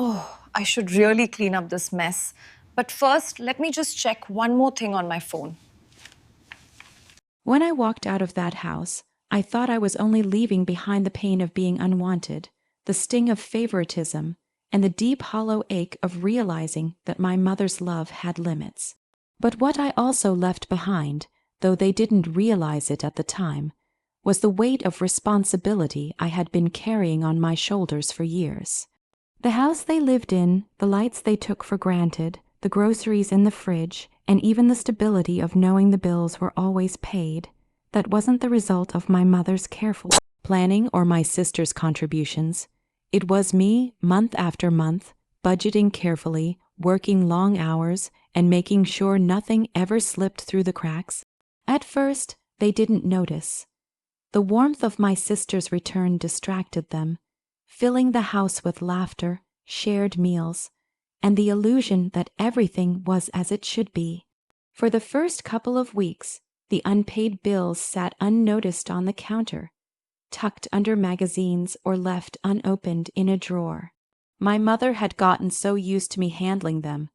Oh, I should really clean up this mess. But first, let me just check one more thing on my phone. When I walked out of that house, I thought I was only leaving behind the pain of being unwanted, the sting of favoritism, and the deep hollow ache of realizing that my mother's love had limits. But what I also left behind, though they didn't realize it at the time, was the weight of responsibility I had been carrying on my shoulders for years. The house they lived in, the lights they took for granted, the groceries in the fridge, and even the stability of knowing the bills were always paid, that wasn't the result of my mother's careful planning or my sister's contributions. It was me, month after month, budgeting carefully, working long hours, and making sure nothing ever slipped through the cracks. At first, they didn't notice. The warmth of my sister's return distracted them, filling the house with laughter, shared meals, and the illusion that everything was as it should be. For the first couple of weeks, the unpaid bills sat unnoticed on the counter, tucked under magazines or left unopened in a drawer. My mother had gotten so used to me handling them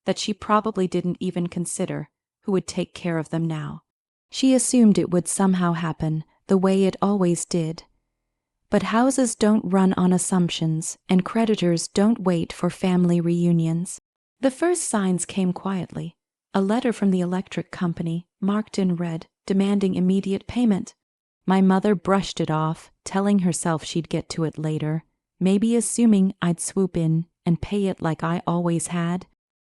that she probably didn't even consider who would take care of them now. She assumed it would somehow happen the way it always did. But houses don't run on assumptions, and creditors don't wait for family reunions. The first signs came quietly. A letter from the electric company, marked in red, demanding immediate payment. My mother brushed it off, telling herself she'd get to it later, maybe assuming I'd swoop in and pay it like I always had.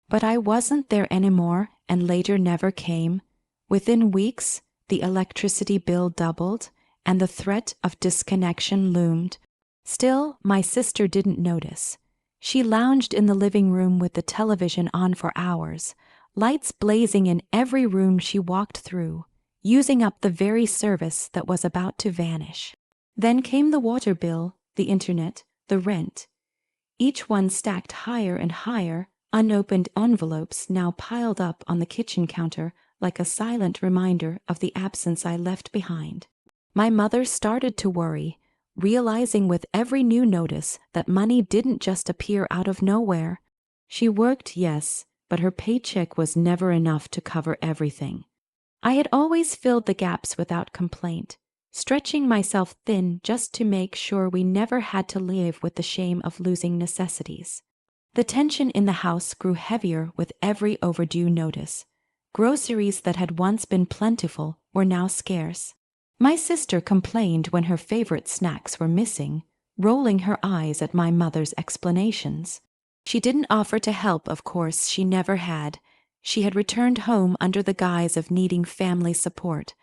But I wasn't there anymore, and later never came. Within weeks, the electricity bill doubled, and the threat of disconnection loomed. Still, my sister didn't notice. She lounged in the living room with the television on for hours, lights blazing in every room she walked through, using up the very service that was about to vanish. Then came the water bill, the internet, the rent. Each one stacked higher and higher, unopened envelopes now piled up on the kitchen counter like a silent reminder of the absence I left behind. My mother started to worry, realizing with every new notice that money didn't just appear out of nowhere. She worked, yes, but her paycheck was never enough to cover everything. I had always filled the gaps without complaint, stretching myself thin just to make sure we never had to live with the shame of losing necessities. The tension in the house grew heavier with every overdue notice. Groceries that had once been plentiful were now scarce. My sister complained when her favorite snacks were missing, rolling her eyes at my mother's explanations. She didn't offer to help, of course, she never had. She had returned home under the guise of needing family support,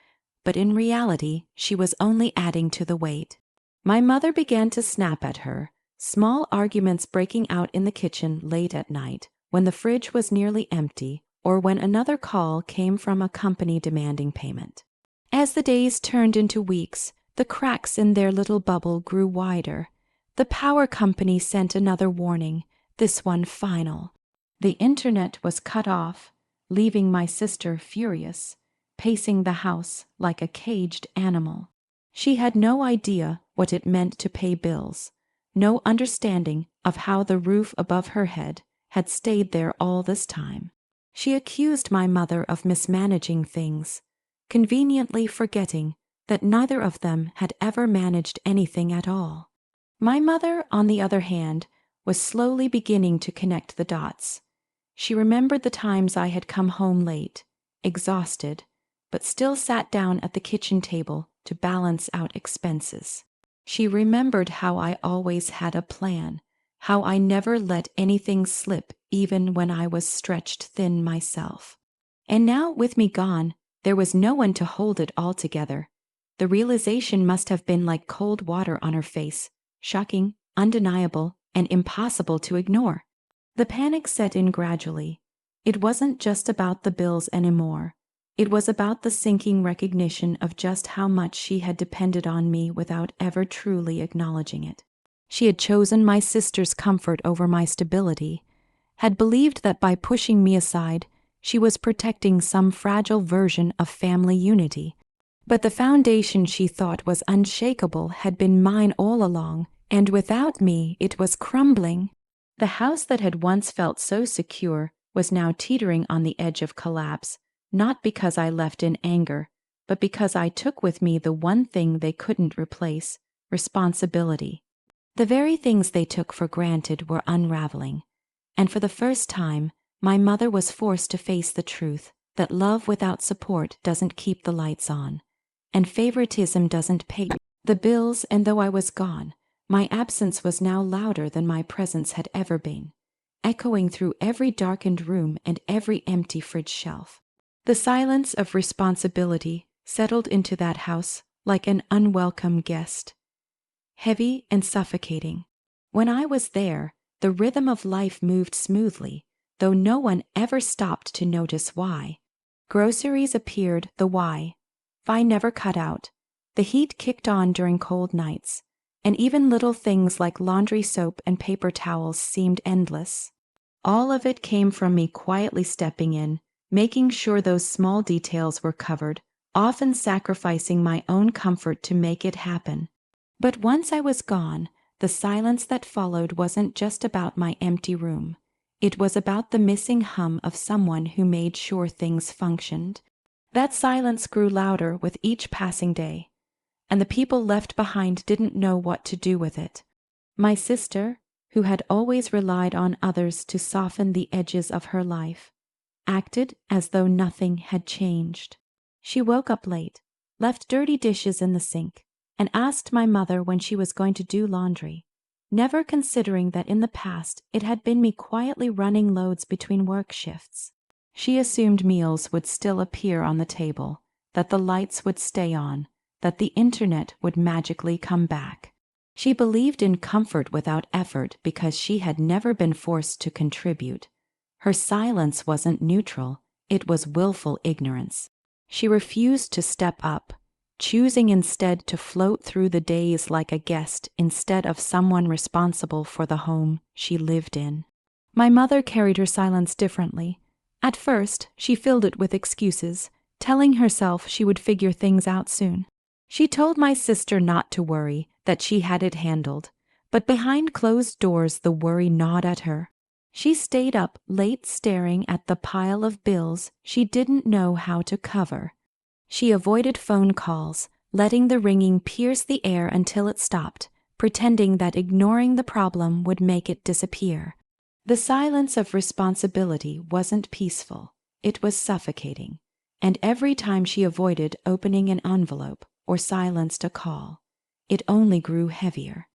but in reality, she was only adding to the weight. My mother began to snap at her, small arguments breaking out in the kitchen late at night, when the fridge was nearly empty, or when another call came from a company demanding payment. As the days turned into weeks, the cracks in their little bubble grew wider. The power company sent another warning, this one final. The internet was cut off, leaving my sister furious, pacing the house like a caged animal. She had no idea what it meant to pay bills, no understanding of how the roof above her head had stayed there all this time. She accused my mother of mismanaging things, conveniently forgetting that neither of them had ever managed anything at all. My mother, on the other hand, was slowly beginning to connect the dots. She remembered the times I had come home late, exhausted, but still sat down at the kitchen table to balance out expenses. She remembered how I always had a plan, how I never let anything slip even when I was stretched thin myself. And now, with me gone, there was no one to hold it all together. The realization must have been like cold water on her face, shocking, undeniable, and impossible to ignore. The panic set in gradually. It wasn't just about the bills anymore. It was about the sinking recognition of just how much she had depended on me without ever truly acknowledging it. She had chosen my sister's comfort over my stability, had believed that by pushing me aside, she was protecting some fragile version of family unity. But the foundation she thought was unshakable had been mine all along, and without me it was crumbling. The house that had once felt so secure was now teetering on the edge of collapse, not because I left in anger, but because I took with me the one thing they couldn't replace: responsibility. The very things they took for granted were unraveling, and for the first time, my mother was forced to face the truth that love without support doesn't keep the lights on, and favoritism doesn't pay the bills. And though I was gone, my absence was now louder than my presence had ever been, echoing through every darkened room and every empty fridge shelf. The silence of responsibility settled into that house like an unwelcome guest, heavy and suffocating. When I was there, the rhythm of life moved smoothly, though no one ever stopped to notice why. Groceries appeared, the Wi-Fi never cut out. The heat kicked on during cold nights, and even little things like laundry soap and paper towels seemed endless. All of it came from me quietly stepping in, making sure those small details were covered, often sacrificing my own comfort to make it happen. But once I was gone, the silence that followed wasn't just about my empty room. It was about the missing hum of someone who made sure things functioned. That silence grew louder with each passing day, and the people left behind didn't know what to do with it. My sister, who had always relied on others to soften the edges of her life, acted as though nothing had changed. She woke up late, left dirty dishes in the sink, and asked my mother when she was going to do laundry, never considering that in the past it had been me quietly running loads between work shifts. She assumed meals would still appear on the table, that the lights would stay on, that the internet would magically come back. She believed in comfort without effort because she had never been forced to contribute. Her silence wasn't neutral, it was willful ignorance. She refused to step up, choosing instead to float through the days like a guest instead of someone responsible for the home she lived in. My mother carried her silence differently. At first, she filled it with excuses, telling herself she would figure things out soon. She told my sister not to worry, that she had it handled, but behind closed doors the worry gnawed at her. She stayed up late staring at the pile of bills she didn't know how to cover. She avoided phone calls, letting the ringing pierce the air until it stopped, pretending that ignoring the problem would make it disappear. The silence of responsibility wasn't peaceful, it was suffocating, and every time she avoided opening an envelope or silenced a call, it only grew heavier.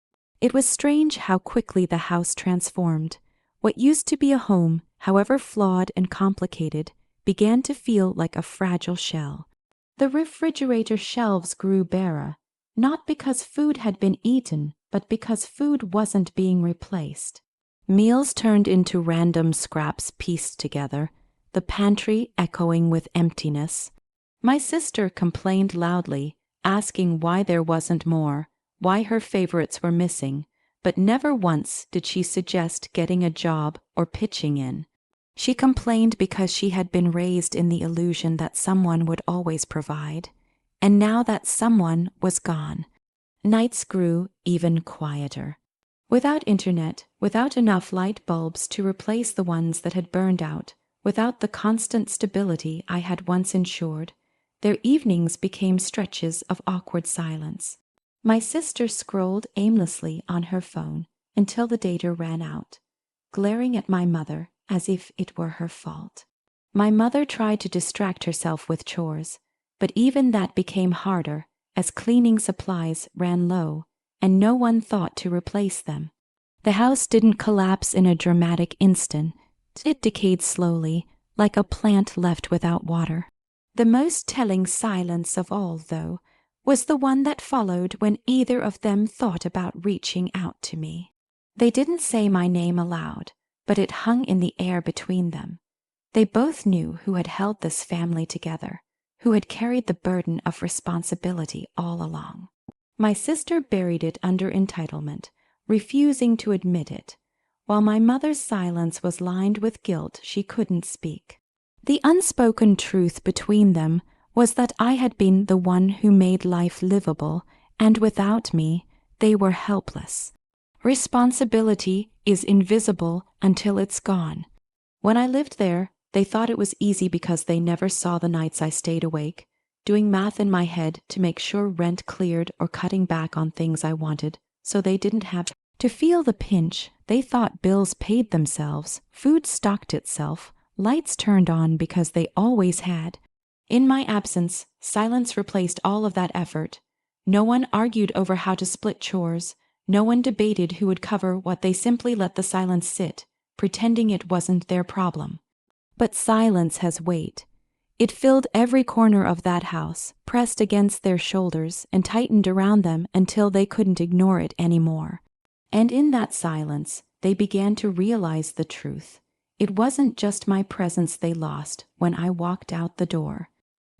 It was strange how quickly the house transformed. What used to be a home, however flawed and complicated, began to feel like a fragile shell. The refrigerator shelves grew barer, not because food had been eaten, but because food wasn't being replaced. Meals turned into random scraps pieced together, the pantry echoing with emptiness. My sister complained loudly, asking why there wasn't more, why her favorites were missing, but never once did she suggest getting a job or pitching in. She complained because she had been raised in the illusion that someone would always provide, and now that someone was gone, nights grew even quieter. Without internet, without enough light bulbs to replace the ones that had burned out, without the constant stability I had once ensured, their evenings became stretches of awkward silence. My sister scrolled aimlessly on her phone until the data ran out, glaring at my mother as if it were her fault. My mother tried to distract herself with chores, but even that became harder as cleaning supplies ran low and no one thought to replace them. The house didn't collapse in a dramatic instant. It decayed slowly, like a plant left without water. The most telling silence of all, though, was the one that followed when either of them thought about reaching out to me. They didn't say my name aloud, but it hung in the air between them. They both knew who had held this family together, who had carried the burden of responsibility all along. My sister buried it under entitlement, refusing to admit it, while my mother's silence was lined with guilt she couldn't speak. The unspoken truth between them was that I had been the one who made life livable, and without me, they were helpless. Responsibility is invisible until it's gone. When I lived there, they thought it was easy because they never saw the nights I stayed awake, doing math in my head to make sure rent cleared or cutting back on things I wanted, so they didn't have to feel the pinch. They thought bills paid themselves, food stocked itself, lights turned on because they always had. In my absence, silence replaced all of that effort. No one argued over how to split chores. No one debated who would cover what. They simply let the silence sit, pretending it wasn't their problem. But silence has weight. It filled every corner of that house, pressed against their shoulders and tightened around them until they couldn't ignore it anymore. And in that silence, they began to realize the truth. It wasn't just my presence they lost when I walked out the door.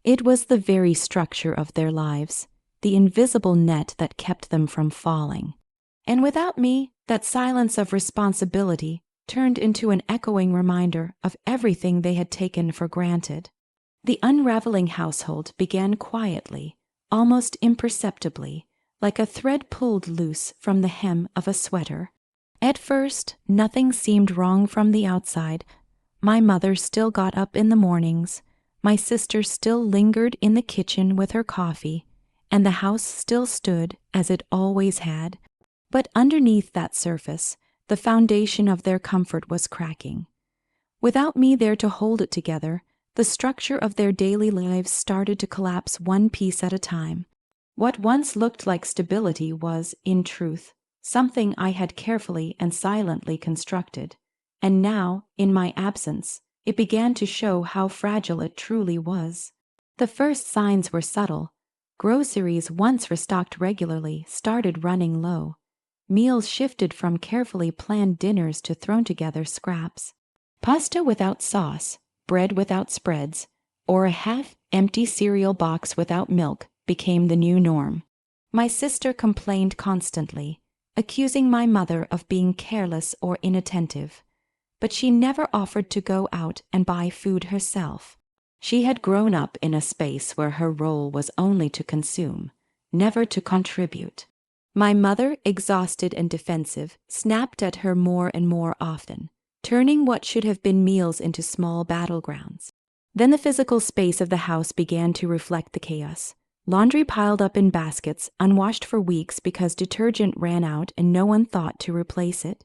It was the very structure of their lives, the invisible net that kept them from falling. And without me, that silence of responsibility turned into an echoing reminder of everything they had taken for granted. The unraveling household began quietly, almost imperceptibly, like a thread pulled loose from the hem of a sweater. At first, nothing seemed wrong from the outside. My mother still got up in the mornings, my sister still lingered in the kitchen with her coffee, and the house still stood as it always had. But underneath that surface, the foundation of their comfort was cracking. Without me there to hold it together, the structure of their daily lives started to collapse one piece at a time. What once looked like stability was, in truth, something I had carefully and silently constructed. And now, in my absence, it began to show how fragile it truly was. The first signs were subtle. Groceries, once restocked regularly, started running low. Meals shifted from carefully planned dinners to thrown-together scraps. Pasta without sauce, bread without spreads, or a half-empty cereal box without milk became the new norm. My sister complained constantly, accusing my mother of being careless or inattentive. But she never offered to go out and buy food herself. She had grown up in a space where her role was only to consume, never to contribute. My mother, exhausted and defensive, snapped at her more and more often, turning what should have been meals into small battlegrounds. Then the physical space of the house began to reflect the chaos. Laundry piled up in baskets, unwashed for weeks because detergent ran out and no one thought to replace it.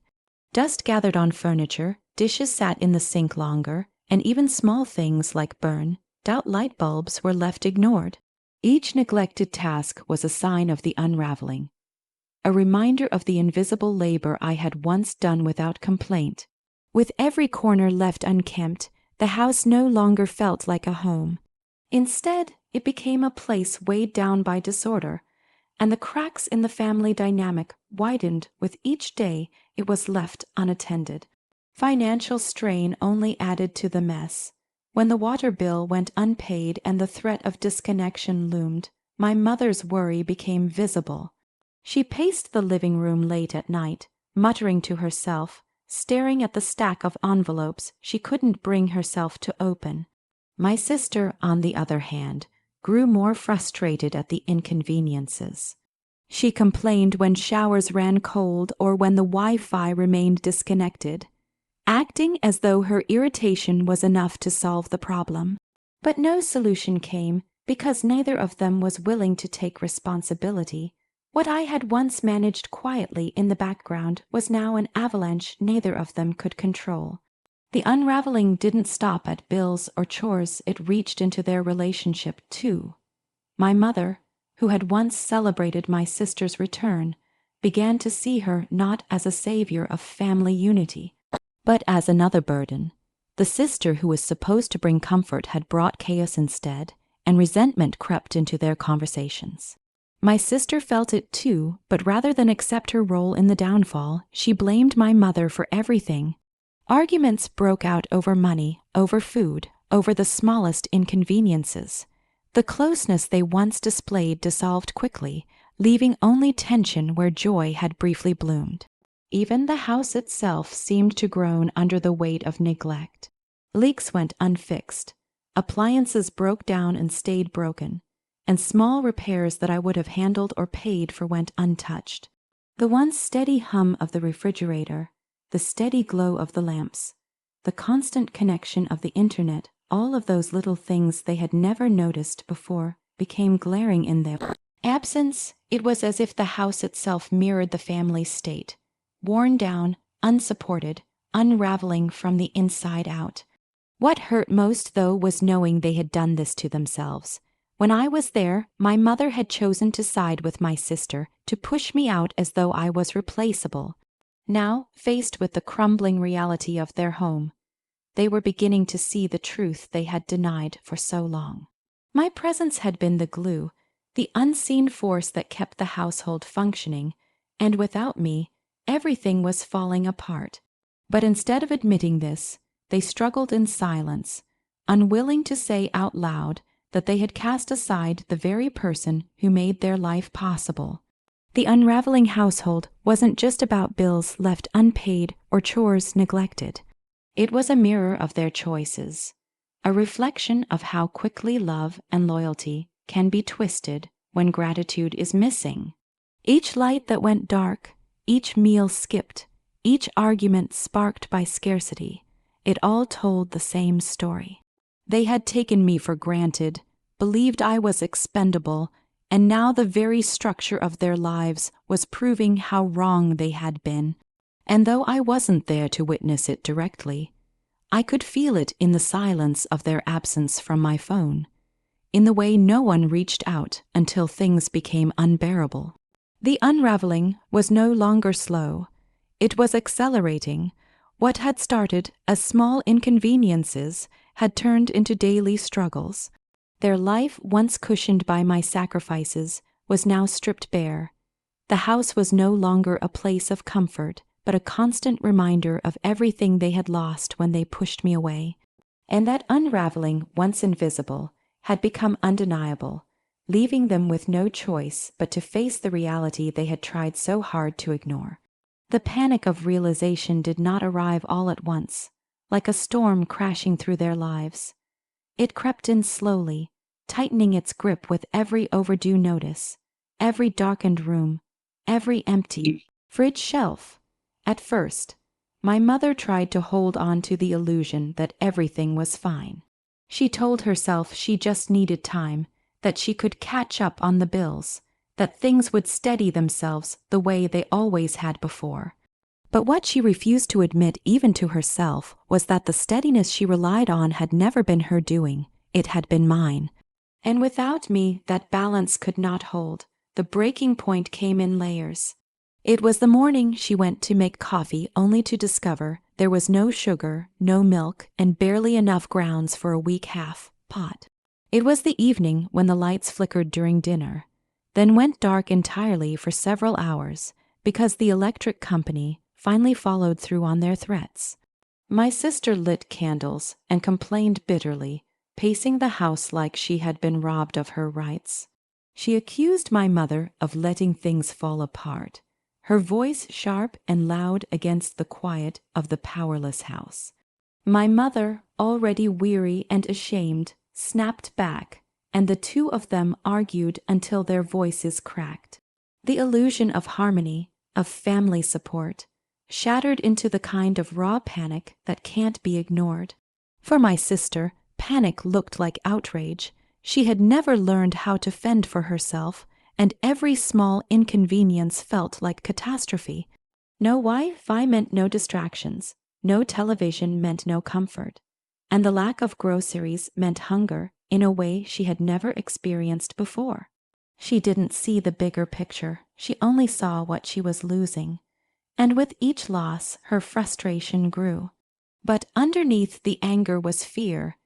Dust gathered on furniture, dishes sat in the sink longer, and even small things like burned-out light bulbs were left ignored. Each neglected task was a sign of the unraveling, a reminder of the invisible labor I had once done without complaint. With every corner left unkempt, the house no longer felt like a home. Instead, it became a place weighed down by disorder, and the cracks in the family dynamic widened with each day it was left unattended. Financial strain only added to the mess. When the water bill went unpaid and the threat of disconnection loomed, my mother's worry became visible. She paced the living room late at night, muttering to herself, staring at the stack of envelopes she couldn't bring herself to open. My sister, on the other hand, grew more frustrated at the inconveniences. She complained when showers ran cold or when the Wi-Fi remained disconnected, acting as though her irritation was enough to solve the problem. But no solution came because neither of them was willing to take responsibility. What I had once managed quietly in the background was now an avalanche neither of them could control. The unraveling didn't stop at bills or chores, it reached into their relationship too. My mother, who had once celebrated my sister's return, began to see her not as a savior of family unity, but as another burden. The sister who was supposed to bring comfort had brought chaos instead, and resentment crept into their conversations. My sister felt it too, but rather than accept her role in the downfall, she blamed my mother for everything. Arguments broke out over money, over food, over the smallest inconveniences. The closeness they once displayed dissolved quickly, leaving only tension where joy had briefly bloomed. Even the house itself seemed to groan under the weight of neglect. Leaks went unfixed. Appliances broke down and stayed broken, and small repairs that I would have handled or paid for went untouched. The once steady hum of the refrigerator, the steady glow of the lamps, the constant connection of the internet, all of those little things they had never noticed before became glaring in their absence. It was as if the house itself mirrored the family's state, worn down, unsupported, unraveling from the inside out. What hurt most, though, was knowing they had done this to themselves. When I was there, my mother had chosen to side with my sister, to push me out as though I was replaceable. Now, faced with the crumbling reality of their home, they were beginning to see the truth they had denied for so long. My presence had been the glue, the unseen force that kept the household functioning, and without me, everything was falling apart. But instead of admitting this, they struggled in silence, unwilling to say out loud that they had cast aside the very person who made their life possible. The unraveling household wasn't just about bills left unpaid or chores neglected. It was a mirror of their choices, a reflection of how quickly love and loyalty can be twisted when gratitude is missing. Each light that went dark, each meal skipped, each argument sparked by scarcity, it all told the same story. They had taken me for granted, believed I was expendable, and now the very structure of their lives was proving how wrong they had been. And though I wasn't there to witness it directly, I could feel it in the silence of their absence from my phone, in the way no one reached out until things became unbearable. The unraveling was no longer slow. It was accelerating. What had started as small inconveniences had turned into daily struggles. Their life, once cushioned by my sacrifices, was now stripped bare. The house was no longer a place of comfort, but a constant reminder of everything they had lost when they pushed me away. And that unraveling, once invisible, had become undeniable, leaving them with no choice but to face the reality they had tried so hard to ignore. The panic of realization did not arrive all at once, like a storm crashing through their lives. It crept in slowly, tightening its grip with every overdue notice, every darkened room, every empty fridge shelf. At first, my mother tried to hold on to the illusion that everything was fine. She told herself she just needed time, that she could catch up on the bills, that things would steady themselves the way they always had before. But what she refused to admit even to herself was that the steadiness she relied on had never been her doing, it had been mine. And without me, that balance could not hold. The breaking point came in layers. It was the morning she went to make coffee only to discover there was no sugar, no milk, and barely enough grounds for a weak half pot. It was the evening when the lights flickered during dinner, then went dark entirely for several hours because the electric company finally followed through on their threats. My sister lit candles and complained bitterly, pacing the house like she had been robbed of her rights. She accused my mother of letting things fall apart, her voice sharp and loud against the quiet of the powerless house. My mother, already weary and ashamed, snapped back, and the two of them argued until their voices cracked. The illusion of harmony, of family support, shattered into the kind of raw panic that can't be ignored. For my sister, panic looked like outrage. She had never learned how to fend for herself, and every small inconvenience felt like catastrophe. No Wi-Fi meant no distractions, no television meant no comfort, and the lack of groceries meant hunger in a way she had never experienced before. She didn't see the bigger picture, she only saw what she was losing, and with each loss her frustration grew. But underneath the anger was fear,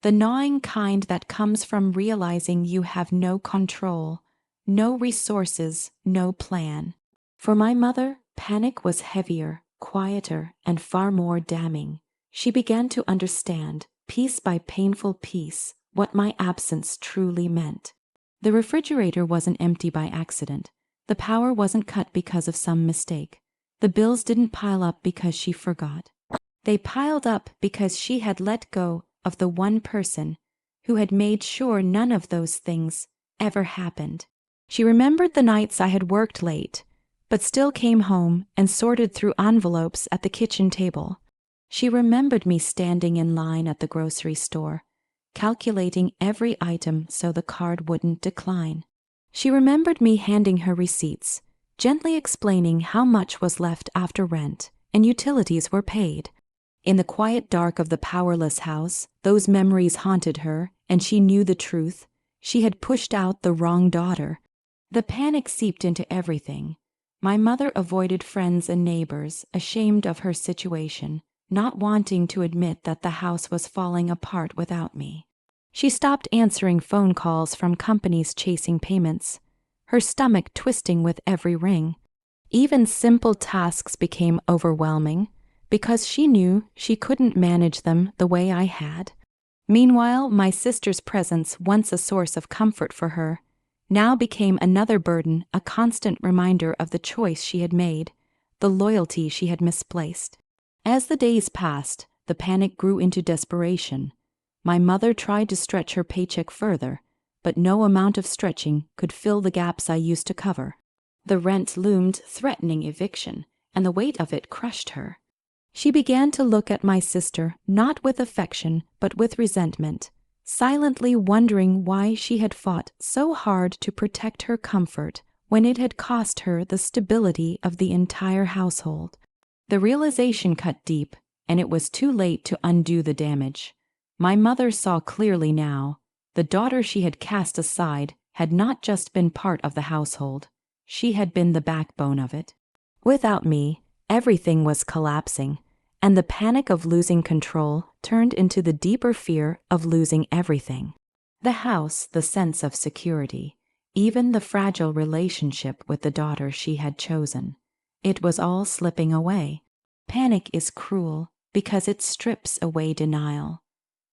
the gnawing kind that comes from realizing you have no control, no resources, no plan. For my mother, panic was heavier, quieter, and far more damning. She began to understand, piece by painful piece, what my absence truly meant. The refrigerator wasn't empty by accident. The power wasn't cut because of some mistake. The bills didn't pile up because she forgot. They piled up because she had let go of the one person who had made sure none of those things ever happened. She remembered the nights I had worked late, but still came home and sorted through envelopes at the kitchen table. She remembered me standing in line at the grocery store, calculating every item so the card wouldn't decline. She remembered me handing her receipts, gently explaining how much was left after rent and utilities were paid. In the quiet dark of the powerless house, those memories haunted her, and she knew the truth. She had pushed out the wrong daughter. The panic seeped into everything. My mother avoided friends and neighbors, ashamed of her situation, not wanting to admit that the house was falling apart without me. She stopped answering phone calls from companies chasing payments, her stomach twisting with every ring. Even simple tasks became overwhelming, because she knew she couldn't manage them the way I had. Meanwhile, my sister's presence, once a source of comfort for her, now became another burden, a constant reminder of the choice she had made, the loyalty she had misplaced. As the days passed, the panic grew into desperation. My mother tried to stretch her paycheck further, but no amount of stretching could fill the gaps I used to cover. The rent loomed, threatening eviction, and the weight of it crushed her. She began to look at my sister not with affection but with resentment, silently wondering why she had fought so hard to protect her comfort when it had cost her the stability of the entire household. The realization cut deep, and it was too late to undo the damage. My mother saw clearly now. The daughter she had cast aside had not just been part of the household. She had been the backbone of it. Without me, everything was collapsing, and the panic of losing control turned into the deeper fear of losing everything. The house, the sense of security, even the fragile relationship with the daughter she had chosen. It was all slipping away. Panic is cruel because it strips away denial.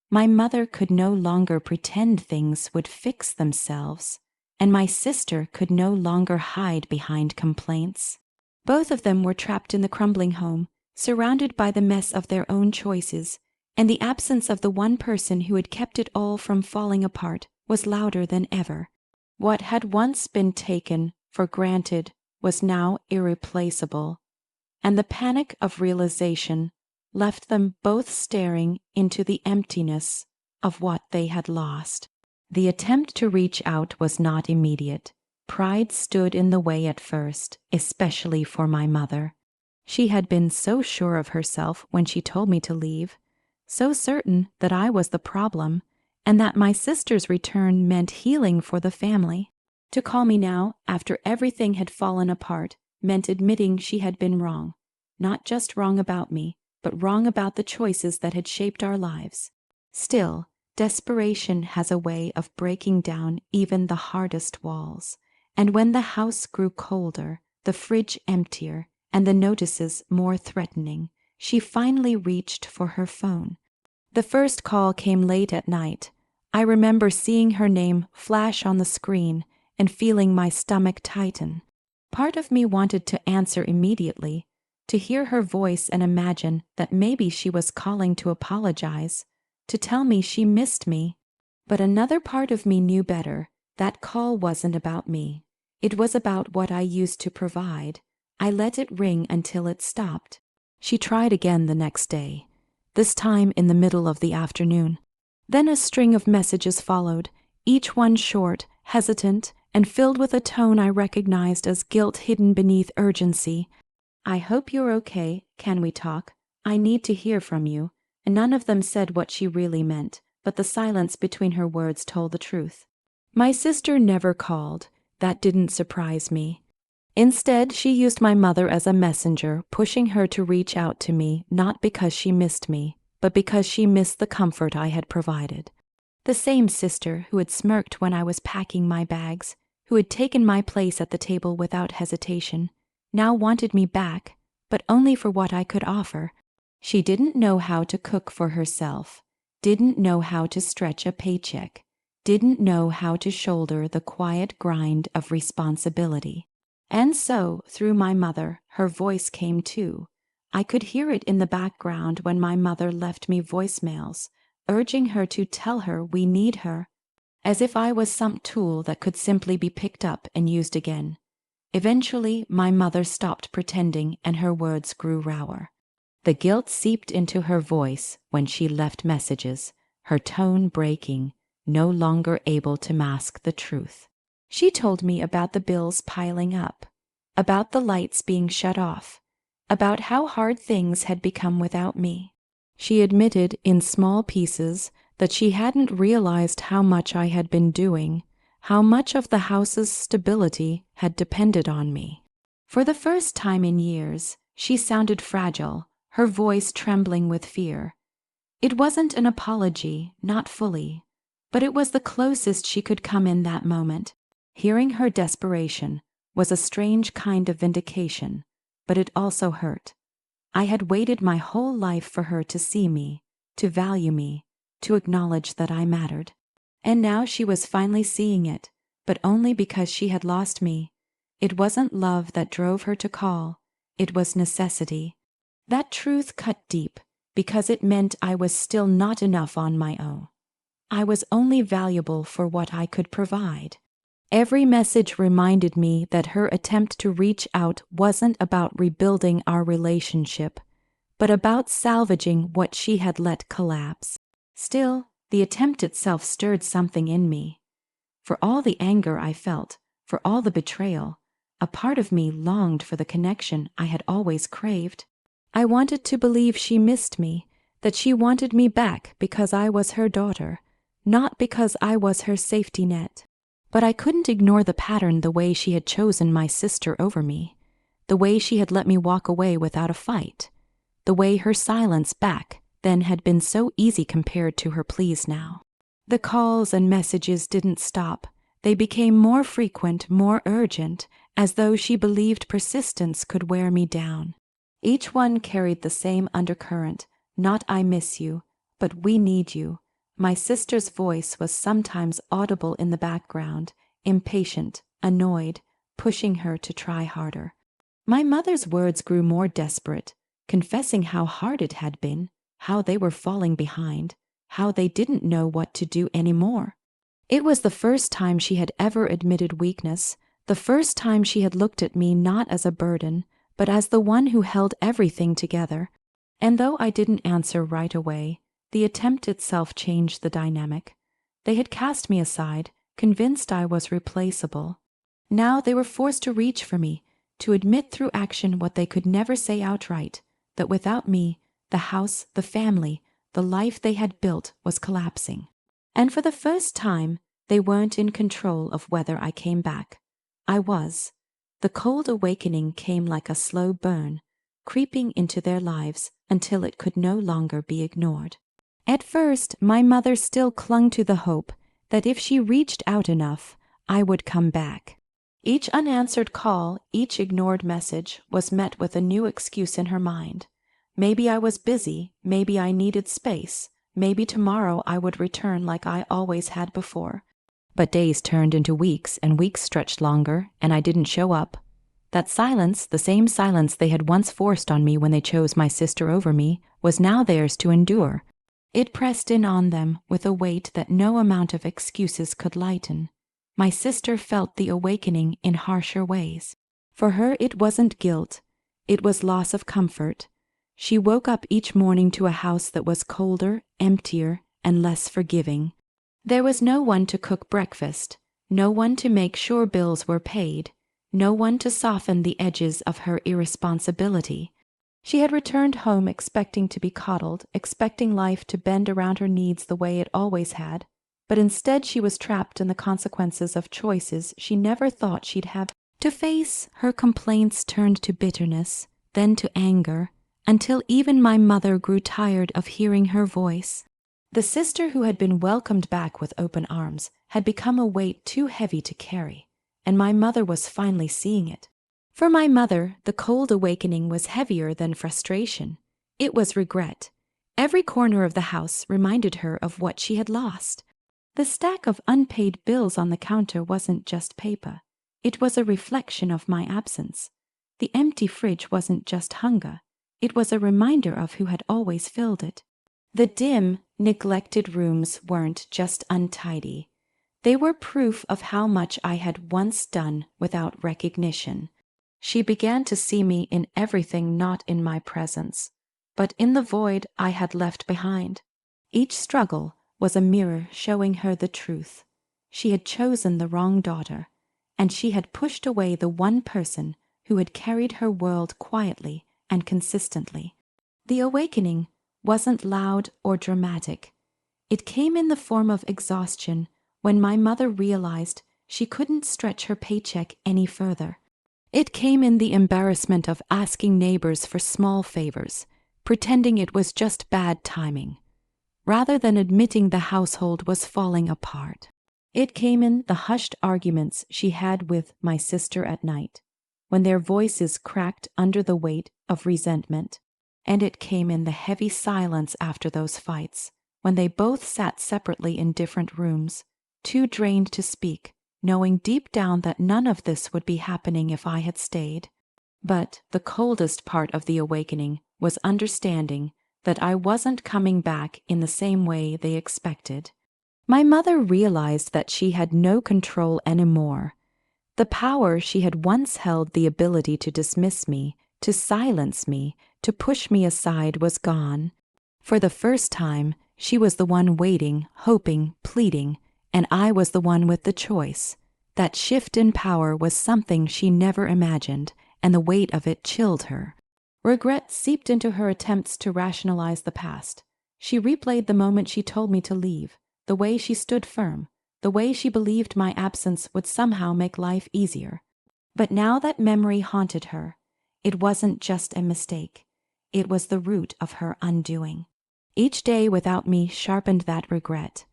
My mother could no longer pretend things would fix themselves, and my sister could no longer hide behind complaints. Both of them were trapped in the crumbling home, surrounded by the mess of their own choices, and the absence of the one person who had kept it all from falling apart was louder than ever. What had once been taken for granted was now irreplaceable, and the panic of realization left them both staring into the emptiness of what they had lost. The attempt to reach out was not immediate. Pride stood in the way at first, especially for my mother. She had been so sure of herself when she told me to leave, so certain that I was the problem, and that my sister's return meant healing for the family. To call me now, after everything had fallen apart, meant admitting she had been wrong. Not just wrong about me, but wrong about the choices that had shaped our lives. Still, desperation has a way of breaking down even the hardest walls, and when the house grew colder, the fridge emptier, and the notices more threatening, she finally reached for her phone. The first call came late at night. I remember seeing her name flash on the screen and feeling my stomach tighten. Part of me wanted to answer immediately, to hear her voice and imagine that maybe she was calling to apologize, to tell me she missed me. But another part of me knew better. That call wasn't about me. It was about what I used to provide. I let it ring until it stopped. She tried again the next day, this time in the middle of the afternoon. Then a string of messages followed, each one short, hesitant, and filled with a tone I recognized as guilt hidden beneath urgency. "I hope you're okay. Can we talk? I need to hear from you." And none of them said what she really meant, but the silence between her words told the truth. My sister never called. That didn't surprise me. Instead, she used my mother as a messenger, pushing her to reach out to me, not because she missed me, but because she missed the comfort I had provided. The same sister who had smirked when I was packing my bags, who had taken my place at the table without hesitation, now wanted me back, but only for what I could offer. She didn't know how to cook for herself, didn't know how to stretch a paycheck, didn't know how to shoulder the quiet grind of responsibility. And so, through my mother, her voice came too. I could hear it in the background when my mother left me voicemails, urging her to tell her we need her, as if I was some tool that could simply be picked up and used again. Eventually, my mother stopped pretending and her words grew rawer. The guilt seeped into her voice when she left messages, her tone breaking, no longer able to mask the truth. She told me about the bills piling up, about the lights being shut off, about how hard things had become without me. She admitted in small pieces that she hadn't realized how much I had been doing, how much of the house's stability had depended on me. For the first time in years, she sounded fragile, her voice trembling with fear. It wasn't an apology, not fully, but it was the closest she could come in that moment. Hearing her desperation was a strange kind of vindication, but it also hurt. I had waited my whole life for her to see me, to value me, to acknowledge that I mattered. And now she was finally seeing it, but only because she had lost me. It wasn't love that drove her to call, it was necessity. That truth cut deep, because it meant I was still not enough on my own. I was only valuable for what I could provide. Every message reminded me that her attempt to reach out wasn't about rebuilding our relationship, but about salvaging what she had let collapse. Still, the attempt itself stirred something in me. For all the anger I felt, for all the betrayal, a part of me longed for the connection I had always craved. I wanted to believe she missed me, that she wanted me back because I was her daughter, not because I was her safety net. But I couldn't ignore the pattern, the way she had chosen my sister over me, the way she had let me walk away without a fight, the way her silence back then had been so easy compared to her pleas now. The calls and messages didn't stop. They became more frequent, more urgent, as though she believed persistence could wear me down. Each one carried the same undercurrent, not "I miss you," but "we need you." My sister's voice was sometimes audible in the background, impatient, annoyed, pushing her to try harder. My mother's words grew more desperate, confessing how hard it had been, how they were falling behind, how they didn't know what to do anymore. It was the first time she had ever admitted weakness, the first time she had looked at me not as a burden, but as the one who held everything together. And though I didn't answer right away, the attempt itself changed the dynamic. They had cast me aside, convinced I was replaceable. Now they were forced to reach for me, to admit through action what they could never say outright, that without me, the house, the family, the life they had built was collapsing. And for the first time, they weren't in control of whether I came back. I was. The cold awakening came like a slow burn, creeping into their lives until it could no longer be ignored. At first, my mother still clung to the hope that if she reached out enough, I would come back. Each unanswered call, each ignored message was met with a new excuse in her mind. Maybe I was busy, maybe I needed space, maybe tomorrow I would return like I always had before. But days turned into weeks, and weeks stretched longer, and I didn't show up. That silence, the same silence they had once forced on me when they chose my sister over me, was now theirs to endure. It pressed in on them with a weight that no amount of excuses could lighten. My sister felt the awakening in harsher ways. For her, it wasn't guilt. It was loss of comfort. She woke up each morning to a house that was colder, emptier, and less forgiving. There was no one to cook breakfast, no one to make sure bills were paid, no one to soften the edges of her irresponsibility. She had returned home expecting to be coddled, expecting life to bend around her needs the way it always had, but instead she was trapped in the consequences of choices she never thought she'd have to face. Her complaints turned to bitterness, then to anger, until even my mother grew tired of hearing her voice. The sister who had been welcomed back with open arms had become a weight too heavy to carry, and my mother was finally seeing it. For my mother, the cold awakening was heavier than frustration. It was regret. Every corner of the house reminded her of what she had lost. The stack of unpaid bills on the counter wasn't just paper. It was a reflection of my absence. The empty fridge wasn't just hunger. It was a reminder of who had always filled it. The dim, neglected rooms weren't just untidy. They were proof of how much I had once done without recognition. She began to see me in everything, not in my presence, but in the void I had left behind. Each struggle was a mirror showing her the truth. She had chosen the wrong daughter, and she had pushed away the one person who had carried her world quietly and consistently. The awakening wasn't loud or dramatic. It came in the form of exhaustion when my mother realized she couldn't stretch her paycheck any further. It came in the embarrassment of asking neighbors for small favors, pretending it was just bad timing, rather than admitting the household was falling apart. It came in the hushed arguments she had with my sister at night, when their voices cracked under the weight of resentment. And it came in the heavy silence after those fights, when they both sat separately in different rooms, too drained to speak, knowing deep down that none of this would be happening if I had stayed. But the coldest part of the awakening was understanding that I wasn't coming back in the same way they expected. My mother realized that she had no control anymore. The power she had once held, the ability to dismiss me, to silence me, to push me aside, was gone. For the first time, she was the one waiting, hoping, pleading, and I was the one with the choice. That shift in power was something she never imagined, and the weight of it chilled her. Regret seeped into her attempts to rationalize the past. She replayed the moment she told me to leave, the way she stood firm, the way she believed my absence would somehow make life easier. But now that memory haunted her. It wasn't just a mistake. It was the root of her undoing. Each day without me sharpened that regret,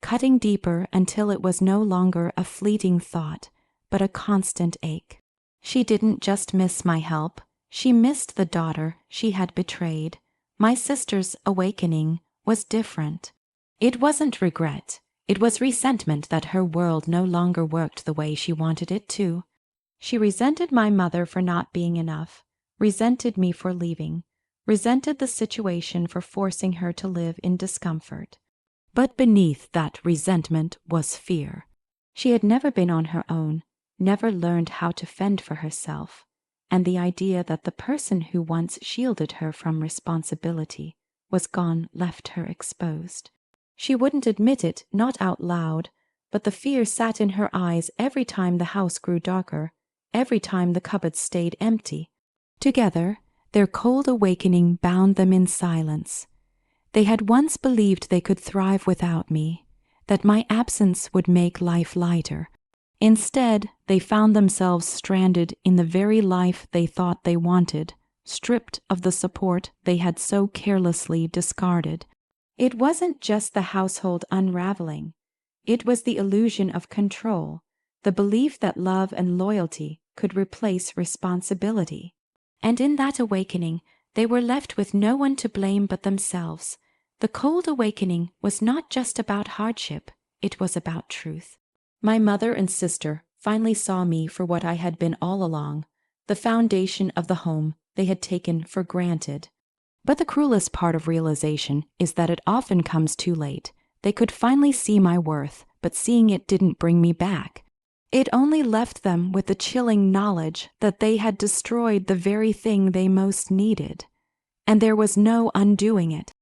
cutting deeper until it was no longer a fleeting thought, but a constant ache. She didn't just miss my help. She missed the daughter she had betrayed. My sister's awakening was different. It wasn't regret. It was resentment that her world no longer worked the way she wanted it to. She resented my mother for not being enough, resented me for leaving, resented the situation for forcing her to live in discomfort. But beneath that resentment was fear. She had never been on her own, never learned how to fend for herself, and the idea that the person who once shielded her from responsibility was gone left her exposed. She wouldn't admit it, not out loud, but the fear sat in her eyes every time the house grew darker, every time the cupboards stayed empty. Together, their cold awakening bound them in silence. They had once believed they could thrive without me, that my absence would make life lighter. Instead, they found themselves stranded in the very life they thought they wanted, stripped of the support they had so carelessly discarded. It wasn't just the household unraveling. It was the illusion of control, the belief that love and loyalty could replace responsibility. And in that awakening, they were left with no one to blame but themselves. The cold awakening was not just about hardship, it was about truth. My mother and sister finally saw me for what I had been all along, the foundation of the home they had taken for granted. But the cruelest part of realization is that it often comes too late. They could finally see my worth, but seeing it didn't bring me back. It only left them with the chilling knowledge that they had destroyed the very thing they most needed. And there was no undoing it.